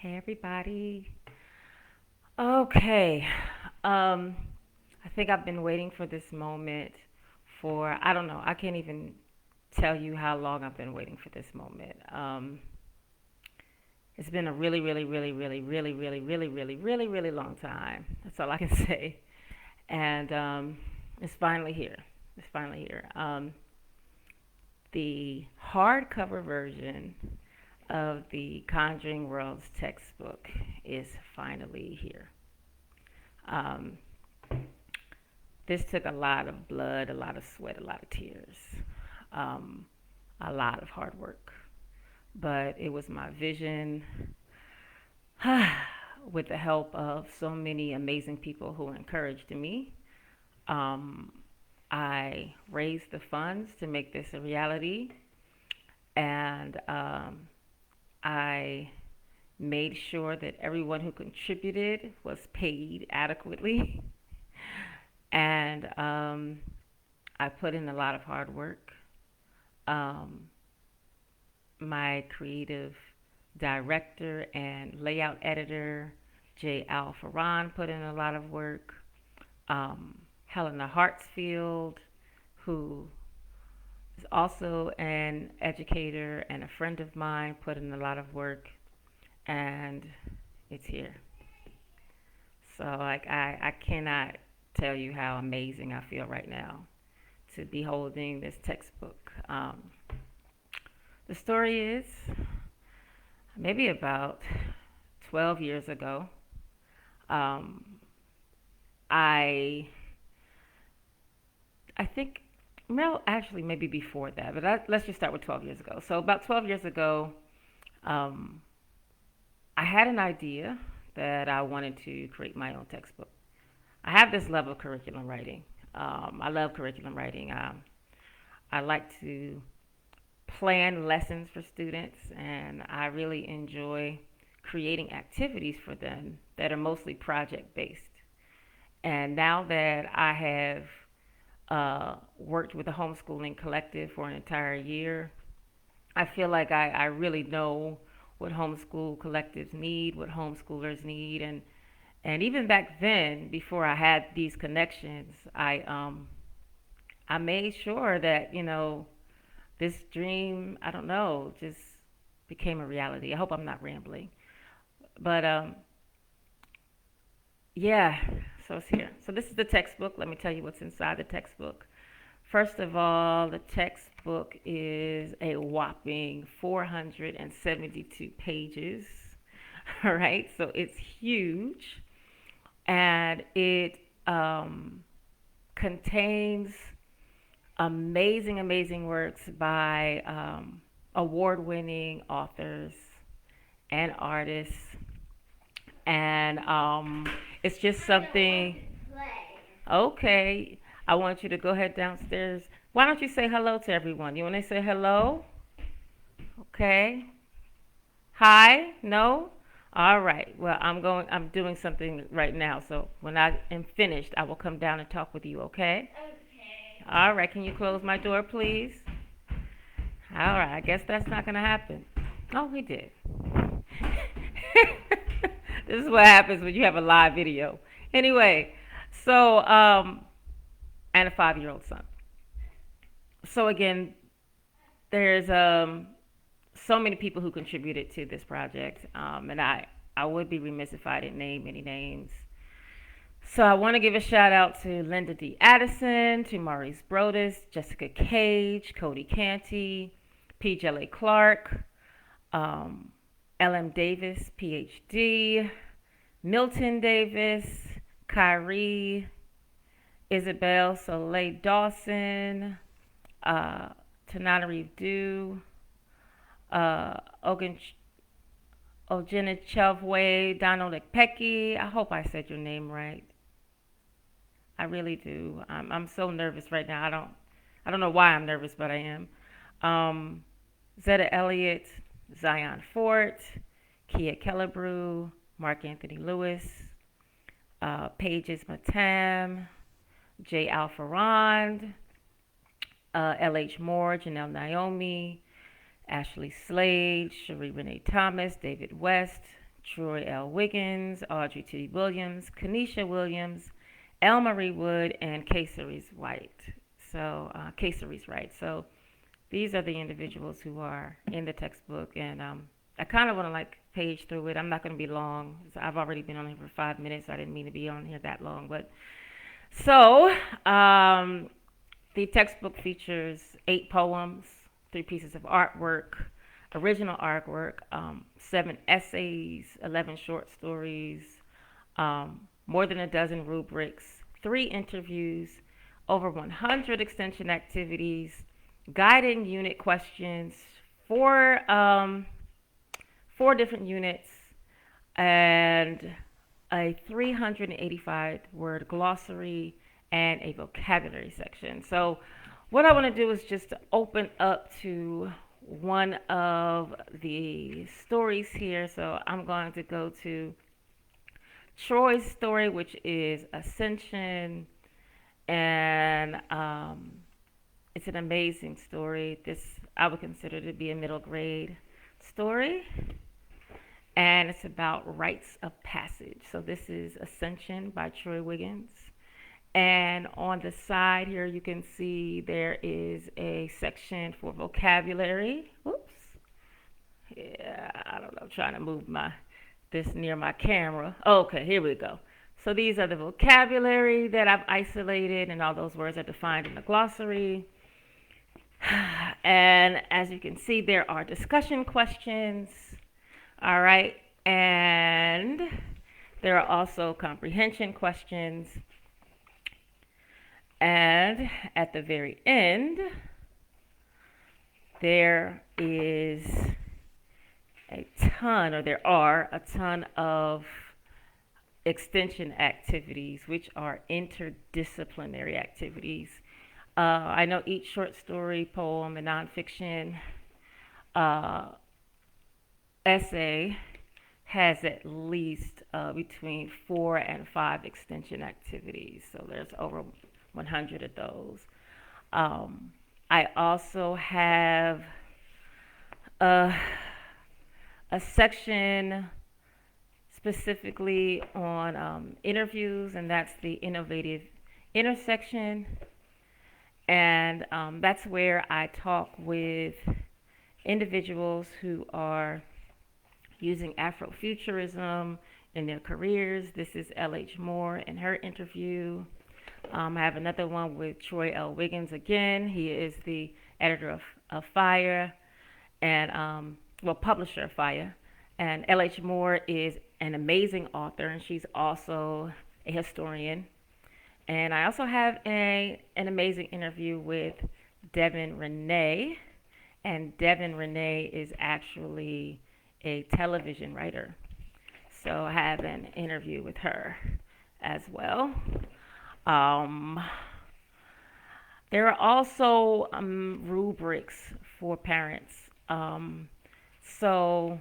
Hey everybody. Okay. Um I think I've been waiting for this moment for I don't know. I can't even tell you how long I've been waiting for this moment. It's been a really long time. That's all I can say. And it's finally here. It's finally here. The hardcover version of the Conjuring Worlds textbook is finally here. Um, this took a lot of blood, a lot of sweat, a lot of tears, um, a lot of hard work. But it was my vision with the help of so many amazing people who encouraged me. Um, I raised the funds to make this a reality, and I made sure that everyone who contributed was paid adequately. And I put in a lot of hard work. Um, my creative director and layout editor, J. Al Farran, put in a lot of work. Helena Hartsfield, who is also an educator and a friend of mine, put in a lot of work, and it's here. So like I cannot tell you how amazing I feel right now to be holding this textbook. The story is maybe about 12 years ago. Um, I I think well actually maybe before that, but let's just start with 12 years ago. So about 12 years ago, um, I had an idea that I wanted to create my own textbook. I have this love of curriculum writing. I love curriculum writing. I like to plan lessons for students, and I really enjoy creating activities for them that are mostly project based. And now that I have worked with a homeschooling collective for an entire year, I feel like I really know what homeschool collectives need, what homeschoolers need, and even back then, before I had these connections, I made sure that this dream, I don't know, just became a reality. I hope I'm not rambling, but yeah. So it's here. So this is the textbook. Let me tell you what's inside the textbook. First of all, the textbook is a whopping 472 pages. All right, so it's huge, and it contains amazing works by award-winning authors and artists, and it's just something. Okay, I want you to go ahead downstairs. Why don't you say hello to everyone? You want to say hello? Okay. Hi? No? All right. Well, I'm doing something right now. So when I am finished, I will come down and talk with you, okay? All right. Can you close my door, please? All right. I guess that's not going to happen. Oh, he did. This is what happens when you have a live video. Anyway, so and a 5-year-old son. So again, there's so many people who contributed to this project, and I would be remiss if I didn't name any names. So I want to give a shout out to Linda D. Addison, to Maurice Broaddus, Jessica Cage, Cody Canty, P. Djéli Clark, um, L.M. Davis, PhD, Milton Davis, Khari, Isabel, Soleil, Dawson, uh, Tananarive, uh, Oghenechovwe, Donald Ekpeki. I hope I said your name right. I really do. I'm so nervous right now. I don't know why I'm nervous, but I am. Um, Zetta Elliott, Zion Fort, Kia Kelliebrew, Mark Anthony Lewis, Pages Matam, J. Alfarand, L.H. Moore, Janelle Naomi, Ashley Slade, Sheree Renee Thomas, David West, Troy L. Wiggins, Audrey T. Williams, Kanisha Williams, L. Marie Wood, and Caceres White. Caceres Wright. So these are the individuals who are in the textbook, and I kind of want to like page through it. I'm not going to be long. So I've already been on here for 5 minutes. I didn't mean to be on here that long, but so the textbook features 8 poems, 3 pieces of artwork, original artwork, 7 essays, 11 short stories, more than a dozen rubrics, 3 interviews, over 100 extension activities, guiding unit questions, 4 different units, and a 385 word glossary and a vocabulary section. So what I want to do is just to open up to one of the stories here. So I'm going to go to Troy's story, which is Ascension, and it's an amazing story. This I would consider to be a middle grade story, and it's about rites of passage. So this is Ascension by Troy Wiggins. And on the side here, you can see there is a section for vocabulary. Whoops. Yeah, I don't know. I'm trying to move this near my camera. Okay, here we go. So these are the vocabulary that I've isolated, and all those words are defined in the glossary. And as you can see, there are discussion questions. All right. And there are also comprehension questions. And at the very end, there are a ton of extension activities, which are interdisciplinary activities. I know each short story, poem, and nonfiction essay has at least between 4 and 5 extension activities. So there's over 100 of those. I also have a section specifically on interviews, and that's the innovative intersection. And that's where I talk with individuals who are using Afrofuturism in their careers. This is L.H. Moore in her interview. I have another one with Troy L. Wiggins again. He is the editor of Fire and, publisher of Fire. And L.H. Moore is an amazing author, and she's also a historian. And I also have an amazing interview with Devin Renée. And Devin Renée is actually a television writer. So I have an interview with her as well. There are also rubrics for parents. So,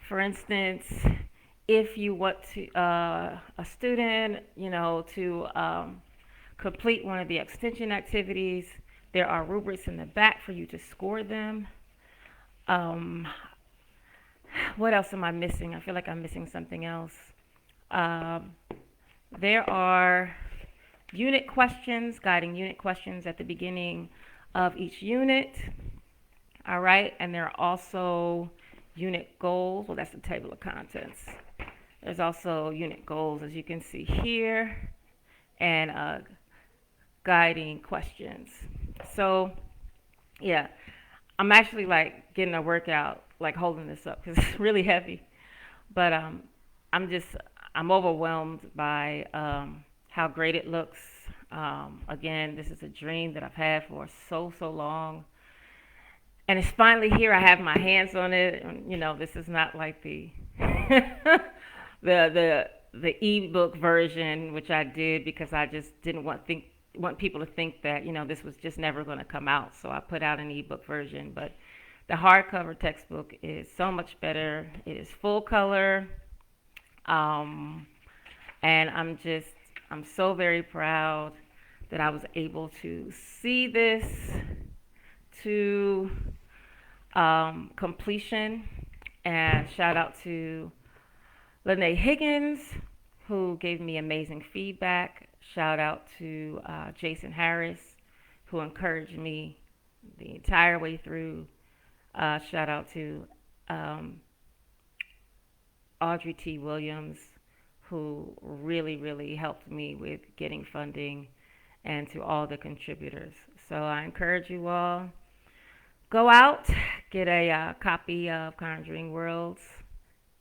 for instance, if you want to a student, to complete one of the extension activities, there are rubrics in the back for you to score them. What else am I missing? I feel like I'm missing something else. There are unit questions, guiding unit questions at the beginning of each unit. All right, and there are also unit goals. Well, that's the table of contents. There's also unit goals, as you can see here, and guiding questions. So, yeah, I'm actually like getting a workout, like holding this up because it's really heavy. But I'm overwhelmed by how great it looks. Again, this is a dream that I've had for so long. And it's finally here. I have my hands on it. And, this is not like the the ebook version, which I did because I just didn't want people to think that this was just never going to come out. So I put out an ebook version. But the hardcover textbook is so much better. It is full color, and I'm so very proud that I was able to see this to completion. And shout out to Renée Higgins, who gave me amazing feedback. Shout out to Jason Harris, who encouraged me the entire way through. Shout out to um, Audrey T. Williams, who really, really helped me with getting funding, and to all the contributors. So I encourage you all, go out, get a copy of Conjuring Worlds,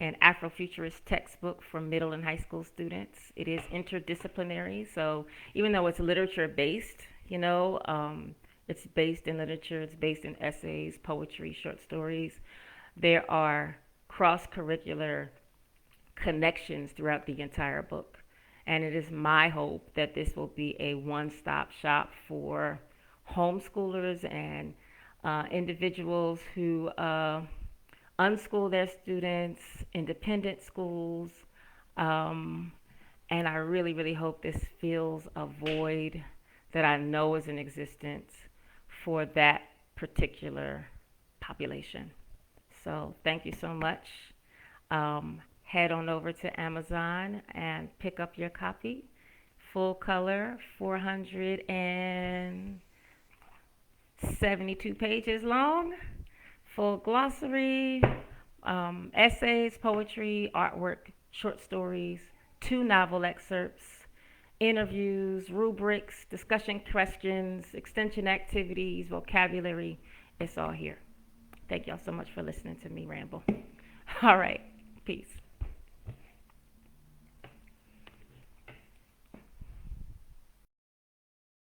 an Afrofuturist textbook for middle and high school students. It is interdisciplinary, so even though it's literature based, it's based in literature, it's based in essays, poetry, short stories. There are cross curricular connections throughout the entire book. And it is my hope that this will be a one stop shop for homeschoolers and individuals who unschool their students, independent schools. And I really, really hope this fills a void that I know is in existence for that particular population. So thank you so much. Head on over to Amazon and pick up your copy. Full color, 472 pages long. Full glossary, essays, poetry, artwork, short stories, 2 novel excerpts, interviews, rubrics, discussion questions, extension activities, vocabulary. It's all here. Thank y'all so much for listening to me ramble. All right. Peace.